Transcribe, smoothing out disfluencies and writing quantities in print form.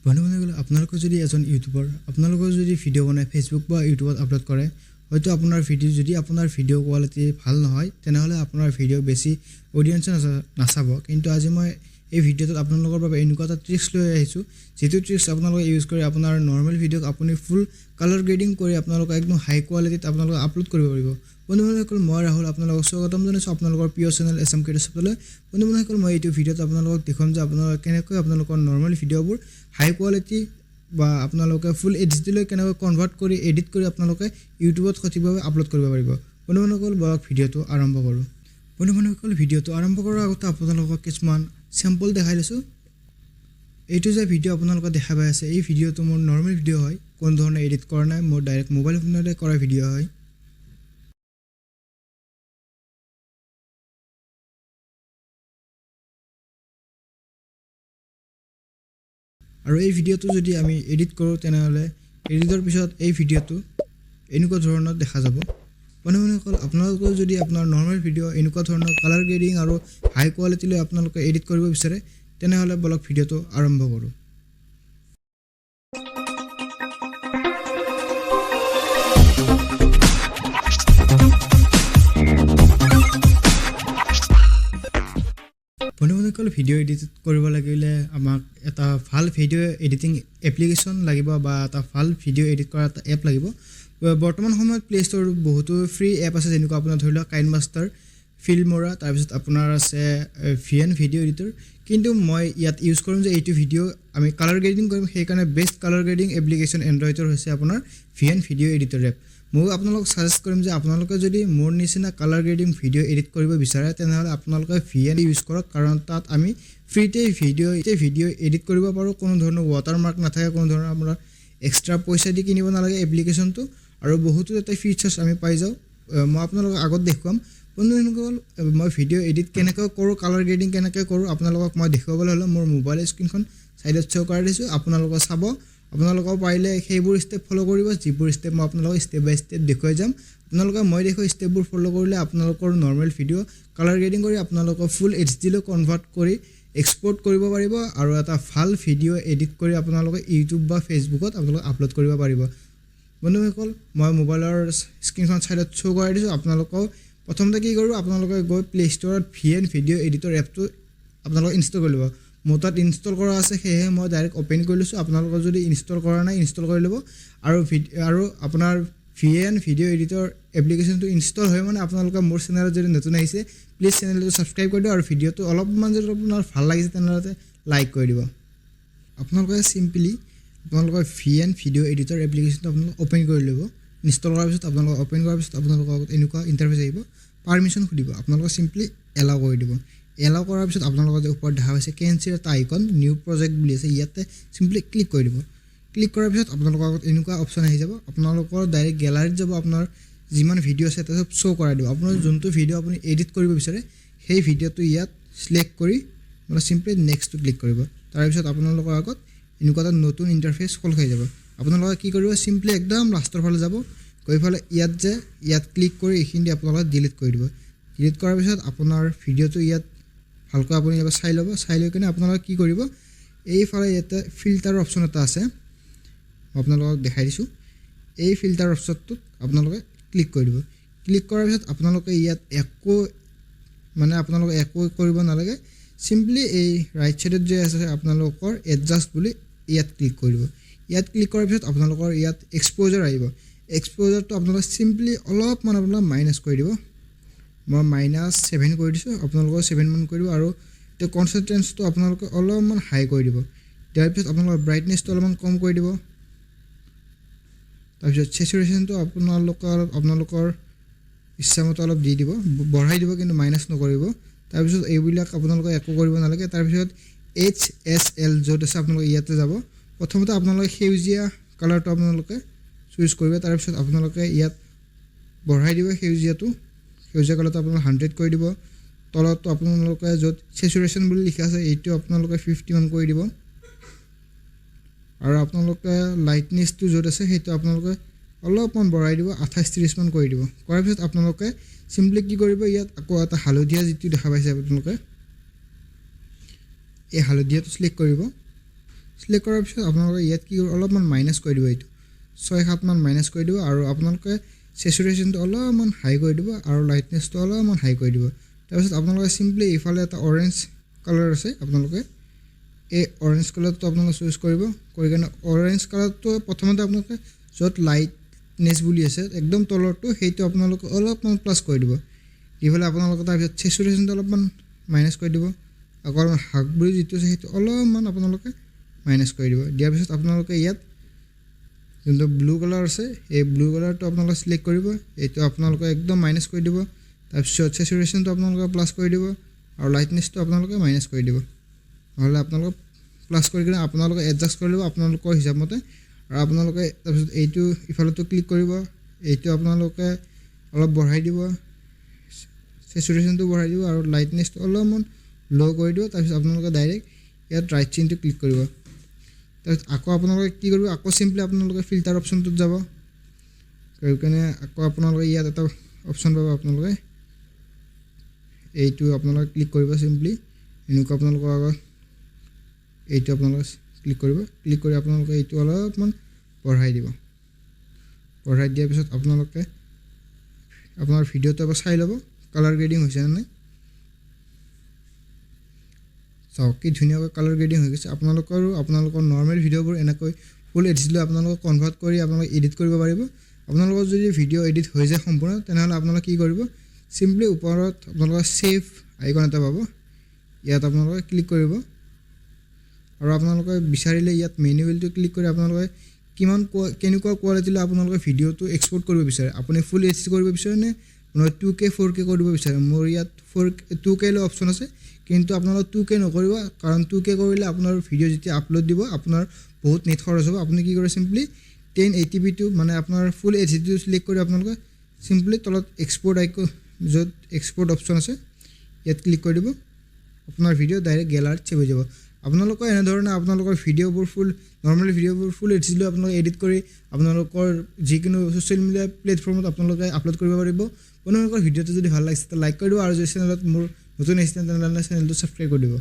বন্ধুসকল আপোনালোকে যদি এজন ইউটিউবাৰ আপোনালোকে যদি ভিডিও বনাই ফেসবুক বা ইউটিউবত আপলোড কৰে হয়তো আপোনাৰ ভিডিও যদি আপোনাৰ ভিডিও কোৱালিটি ভাল নহয় তেনেহলে আপোনাৰ ভিডিও বেছি অডিয়েন্স নাচাব কিন্তু আজি মই এই ভিডিওত আপোনালোকৰ বাবে এনেকুৱা এটা ট্ৰিক্স লৈ আহিছো যেটো ট্ৰিক্স আপোনালোকে ইউজ কৰি আপোনাৰ নৰমাল ভিডিওক আপুনি ফুল কালাৰ গ্ৰেডিং কৰি আপোনালোকে একদম হাই কোৱালিটিত আপোনালোকে আপলোড কৰিব পাৰিব বন্ধুসকল মই ৰাহুল আপোনালোকক স্বাগতম জনাইছো আপোনালোকৰ প্ৰিয় চেনেল এছএম ক্ৰিয়েটৰ্ছলৈ বন্ধুসকল মই এই ভিডিওত আপোনালোকক দেখাম যে আপোনালোকে কেনেকৈ আপোনালোকৰ নৰমাল ভিডিওবোৰ হাই কোৱালিটি বা আপোনালোকে ফুল এইচডি লৈ কেনেকৈ কনভাৰ্ট কৰি এডিট কৰি আপোনালোকে ইউটিউবত সঠিকভাৱে আপলোড কৰিব পাৰিব বন্ধুসকল বলক ভিডিওটো আৰম্ভ কৰো বন্ধুসকল ভিডিওটো আৰম্ভ কৰাৰ আগতে আপোনালোকক কিছুমান স্যাম্পল দেখাই দিছো এইটো যে ভিডিও আপোনালোকে দেখা পাই আছে এই ভিডিওটো মোৰ নৰমাল ভিডিও হয় কোন ধৰণে এডিট কৰা নাই মোৰ ডাইৰেক্ট মোবাইল ফোনতে কৰা ভিডিও হয় আৰু এই ভিডিওটো যদি আমি এডিট কৰো তেনেহলে এডিটৰ পিছত এই ভিডিওটো এনেকুৱা ধৰণৰ দেখা যাব বন্ধুসকল আপোনালোকে যদি আপোনাৰ নৰমাল ভিডিও এনেকুৱা ধৰণৰ কালাৰ গ্ৰেডিং আৰু হাই কোৱালিটি লৈ আপোনালোকে এডিট কৰিব বিচাৰে তেনেহলে বলক ভিডিওটো আৰম্ভ কৰো বন্ধুসকল ভিডিও এডিট কৰিব লাগিলে আমাক এটা ভাল ভিডিও এডিটিং এপ্লিকেশন লাগিব বা এটা ভাল ভিডিও এডিট কৰা এটা এপ লাগিব বৰ্তমান সময়ত প্লে ষ্টৰ বহুতো ফ্ৰী এপ আছে যেনেকুৱা আপোনাৰ ধৰি লওক কাইনমাষ্টাৰ ফিল্মৰা তাৰ পিছত আপোনাৰ আছে ভিএন ভিডিও এডিটৰ কিন্তু মই ইয়াত ইউজ কৰিম যে এইটো ভিডিও আমি কালাৰ গ্ৰেডিং কৰিম সেই কাৰণে বেষ্ট কালাৰ গ্ৰেডিং এপ্লিকেশন এন্ড্ৰইডৰ হৈছে আপোনাৰ ভিএন ভিডিও এডিটৰ এপ মই আপোনালোকক সাজেষ্ট কৰিম যে আপোনালোকে যদি মোৰ নিচিনা কালাৰ গ্ৰেডিং ভিডিও এডিট কৰিব বিচাৰে তেনেহলে আপোনালোকে ভিএন ইউজ কৰক কাৰণ তাত আমি ফ্ৰীতে ভিডিও এডিট কৰিব পাৰো কোনো ধৰণৰ ৱাটাৰমাৰ্ক নাথাকে কোনো ধৰণৰ আমাৰ এক্সট্ৰা পইচা দি কিনিব নালাগে এপ্লিকেশনটো আৰু বহুতো এটা ফিচাৰ্স আমি পাই যাও মই আপোনালোকক আগত দেখুৱাম বন্ধুসকল মই ভিডিও এডিট কেনেকৈ কৰো কালাৰ গ্ৰেডিং কেনেকৈ কৰো আপোনালোকক মই দেখুৱাবলৈ হলে মোৰ মোবাইল স্ক্ৰীনখন সাইডত শ্ব কৰি দিছো আপোনালোকে চাব আপোনালোকে পাৰিলে সেইবোৰ ষ্টেপ ফলো কৰিব যিবোৰ ষ্টেপ মই আপোনালোকক ষ্টেপ বাই ষ্টেপ দেখুৱাই যাম আপোনালোকে মই দেখুৱাই ষ্টেপবোৰ ফলো কৰিলে আপোনালোকৰ নৰমাল ভিডিও কালাৰ গ্ৰেডিং কৰি আপোনালোকক ফুল এইচডি লৈ কনভাৰ্ট কৰি এক্সপোৰ্ট কৰিব পাৰিব আৰু এটা ভাল ভিডিও এডিট কৰি আপোনালোকে ইউটিউব বা ফেসবুকত আপোনালোকে আপলোড কৰিব পাৰিব বন্ধুসকল মই মোবাইলৰ স্ক্ৰীনখন সাইডত শ্ব কৰি দিছো আপোনালোকক প্ৰথমতে কি কৰিব আপোনালোকে গৈ প্লে ষ্টৰত ভিএন ভিডিও এডিটৰ এপটো আপোনালোকে ইনষ্টল কৰি ল'ব মোৰ তাত ইনষ্টল কৰা আছে সেয়ে মই ডাইৰেক্ট ওপেন কৰি লৈছো আপোনালোকৰ যদি ইনষ্টল কৰা নাই ইনষ্টল কৰি ল'ব আৰু আপোনাৰ ভিএন ভিডিও এডিটৰ এপ্লিকেশনটো ইনষ্টল হয় মানে আপোনালোকে মোৰ চেনেলত যদি নতুন আহিছে প্লিজ চেনেলটো সাবস্ক্ৰাইব কৰি দিয়ক আৰু ভিডিওটো অলপমান যদি আপোনাৰ ভাল লাগিছে তেনেহলে লাইক কৰি দিব আপোনালোকে সিম্পলি আপোনালোকৰ ভিএন ভিডিও এডিটৰ এপ্লিকেশনটো আপোনালোকে ওপেন কৰি ল'ব ইনষ্টল কৰাৰ পিছত আপোনালোকে ওপেন কৰাৰ পিছত আপোনালোকক এনেকুৱা ইন্টাৰফেস আহিব পাৰমিশন খুদিব আপোনালোকে সিম্পলি এলাও কৰি দিব এলাও কৰাৰ পিছত আপোনালোকৰ যে ওপৰত দেখা হৈছে কেনসেল এটা আইকন নিউ প্ৰজেক্ট বুলি আছে ইয়াতে সিম্পলি ক্লিক কৰি দিব ক্লিক কৰাৰ পিছত আপোনালোকৰ এনেকুৱা অপচন আহি যাব আপোনালোকৰ ডাইৰেক্ট গ্যালাৰীত যাব আপোনাৰ যিমান ভিডিও আছে তাত শ্ব কৰাই দিব আপোনাৰ যোনটো ভিডিও আপুনি এডিট কৰিব বিচাৰে সেই ভিডিওটো ইয়াত সিলেক্ট কৰি মানে সিম্পলি নেক্সট টু ক্লিক কৰিব তাৰ পিছত আপোনালোকৰ আগত এনেকুৱা এটা নতুন ইন্টাৰফেস খোল খাই যাব আপোনালোকে কি কৰিব সিম্পলি একদম লাষ্টৰ ফালে যাব গৈ ফালে ইয়াত ক্লিক কৰি এইখিনি আপোনালোকে ডিলিট কৰি দিব ডিলিট কৰাৰ পিছত আপোনাৰ ভিডিওটো ইয়াত ভালকৈ আপুনি এবাৰ চাই ল'ব চাই লৈ কিনে আপোনালোকে কি কৰিব এই ফালে ইয়াতে ফিল্টাৰ অপচন এটা আছে আপোনালোকক দেখাই দিছো এই ফিল্টাৰ অপচনটোত আপোনালোকে ক্লিক কৰি দিব ক্লিক কৰাৰ পিছত আপোনালোকে ইয়াত একো কৰিব নালাগে সিম্পলি এই ৰাইট সাইডত যে আছে আপোনালোকৰ এডজাস্ট বুলি ইয়াত ক্লিক কৰিব ইয়াত ক্লিক কৰাৰ পিছত আপোনালোকৰ ইয়াত এক্সপোজাৰ আহিব এক্সপোজাৰটো আপোনালোকে সিম্পলি অলপমান আপোনালোকে মাইনাস কৰি দিব মই -7 কৰি দিছো আপোনালোকৰ 7 মান কৰিব আৰু তে কনসেন্ট্ৰেন্সটো আপোনালোকে অলপমান হাই কৰি দিব তাৰ পিছত আপোনালোকৰ ব্ৰাইটনেছটো অলপমান কম কৰি দিব তাৰ পিছত স্যাচুৰেশনটো আপোনালোকৰ ইচ্ছামতে অলপ দি দিব বঢ়াই দিব কিন্তু মাইনাস নকৰিব তাৰ পিছত এইবিলাক আপোনালোকে একো কৰিব নালাগে তাৰ পিছত HSL য'ত আছে আপোনালোকে ইয়াতে যাব প্ৰথমতে আপোনালোকে সেউজীয়া কালাৰটো আপোনালোকে চুজ কৰিব তাৰ পিছত আপোনালোকে ইয়াত বঢ়াই দিব সেউজীয়া কালাৰটো আপোনালোকে 100 কৰি দিব তলতো আপোনালোকে য'ত স্যাচুৰেশন বুলি লিখা আছে এইটো আপোনালোকে 51 কৰি দিব আৰু আপোনালোকে লাইটনেছটো য'ত আছে সেইটো আপোনালোকে অলপমান বঢ়াই দিব 28-30 মান কৰি দিব কৰাৰ পিছত আপোনালোকে সিম্পলি কি কৰিব ইয়াত আকৌ এটা হালধীয়া যিটো দেখা পাইছে আপোনালোকে এই হালধীয়াটো সিলেক্ট কৰিব সিলেক্ট কৰাৰ পিছত আপোনালোকে ইয়াত কি অলপমান মাইনাছ কৰি দিব, এইটো 6-7 মান মাইনাছ কৰি দিব আৰু আপোনালোকে স্যাচুৰেশ্যনটো অলপমান হাই কৰি দিব আৰু লাইটনেছটো অলপমান হাই কৰি দিব। তাৰপিছত আপোনালোকে চিম্পলি ইফালে এটা অৰেঞ্জ কালাৰ আছে, আপোনালোকে এই অৰেঞ্জ কালাৰটো আপোনালোকে চুজ কৰিব। কৰি কিনে অৰেঞ্জ কালাৰটো প্ৰথমতে আপোনালোকে য'ত লাইটনেছ বুলি আছে একদম তলৰটো সেইটো আপোনালোকে অলপমান প্লাছ কৰি দিব। দি পেলাই আপোনালোকে তাৰপিছত স্যাচুৰেশ্যনটো অলপমান মাইনাছ কৰি দিব। আকৌ হাগ বুলি যিটো আছে সেইটো অলপমান আপোনালোকে মাইনাছ কৰি দিব। দিয়াৰ পিছত আপোনালোকে ইয়াত যোনটো ব্লু কালাৰ আছে এই ব্লু কালাৰটো আপোনালোকে সিলেক্ট কৰিব, এইটো আপোনালোকে একদম মাইনাছ কৰি দিব। তাৰপিছত স্যাচুৰেশ্যনটো আপোনালোকে প্লাছ কৰি দিব আৰু লাইটনেছটো আপোনালোকে মাইনাছ কৰি দিব। নহ'লে আপোনালোকে প্লাছ কৰি কিনে আপোনালোকে এডজাষ্ট কৰি ল'ব আপোনালোকৰ হিচাপমতে। আৰু আপোনালোকে তাৰপিছত এইটো ইফালতো ক্লিক কৰিব, এইটো আপোনালোকে অলপ বঢ়াই দিব, স্যাচুৰেশ্যনটো বঢ়াই দিব আৰু লাইটনেছটো অলপমান ল' কৰি দিব। তাৰপিছত আপোনালোকে ডাইৰেক্ট ইয়াত ৰাইট চিনটো ক্লিক কৰিব। তাৰপিছত আকৌ আপোনালোকে কি কৰিব, আকৌ চিম্পলি আপোনালোকে ফিল্টাৰ অপশ্যনটোত যাব। গৈ কিনে আকৌ আপোনালোকে ইয়াত এটা অপশ্যন পাব, আপোনালোকে এইটো আপোনালোকে ক্লিক কৰিব চিম্পলি। এনেকুৱা আপোনালোকৰ আগত এইটো আপোনালোকে ক্লিক কৰিব। ক্লিক কৰি আপোনালোকে এইটো অলপমান বঢ়াই দিব। বঢ়াই দিয়াৰ পিছত আপোনালোকে আপোনাৰ ভিডিঅ'টো এবাৰ চাই ল'ব কালাৰ গ্ৰেডিং হৈছে নে নাই। চাওক কি ধুনীয়াকৈ কালাৰ গ্ৰেডিং হৈ গৈছে। আপোনালোকৰ নৰ্মেল ভিডিঅ'বোৰ এনেকৈ ফুল এইচডি লৈ আপোনালোকে কনভাৰ্ট কৰি আপোনালোকে এডিট কৰিব পাৰিব। আপোনালোকৰ যদি ভিডিঅ' এডিট হৈ যায় সম্পূৰ্ণ, তেনেহ'লে আপোনালোকে কি কৰিব, চিম্পলি ওপৰত আপোনালোকে ছেভ আইকন এটা পাব, ইয়াত আপোনালোকে ক্লিক কৰিব আৰু আপোনালোকে বিচাৰিলে ইয়াত মেনুৱেলটো ক্লিক কৰি আপোনালোকে কেনেকুৱা কোৱালিটিলৈ আপোনালোকে ভিডিঅ'টো এক্সপৰ্ট কৰিব বিচাৰে। আপুনি ফুল এইচডি কৰিব বিচাৰে নে 2K 4K কৰিব বিচাৰে। মোৰ ইয়াত 2K লৈ অপশ্যন আছে, কিন্তু আপোনালোকে 2K নকৰিব, কাৰণ 2K কৰিলে আপোনাৰ ভিডিঅ' যেতিয়া আপলোড দিব আপোনাৰ বহুত নেট খৰচ হ'ব। আপুনি কি কৰে, চিম্পলি 1080p মানে আপোনাৰ ফুল এইচডিটো চিলেক্ট কৰি আপোনালোকে চিম্পলি তলত এক্সপৰ্ট আইকন য'ত এক্সপৰ্ট অপশ্যন আছে ইয়াত ক্লিক কৰি দিব। আপোনাৰ ভিডিঅ' ডাইৰেক্ট গেলাৰীত ছেভ হৈ যাব। আপোনালোকৰ এনেধৰণে আপোনালোকৰ ভিডিঅ'বোৰ নৰ্মেল ভিডিঅ'বোৰ ফুল এইচডি লৈ আপোনালোকে এডিট কৰি আপোনালোকৰ যিকোনো ছ'চিয়েল মিডিয়া প্লেটফৰ্মত আপোনালোকে আপলোড কৰিব পাৰিব। আপোনালোকৰ ভিডিঅ'টো যদি ভাল লাগিছে লাইক কৰি দিব আৰু যদি চেনেলত মোৰ নতুন আহিছে তেনেহ'লে চেনেলটো ছাবস্ক্ৰাইব কৰি দিব।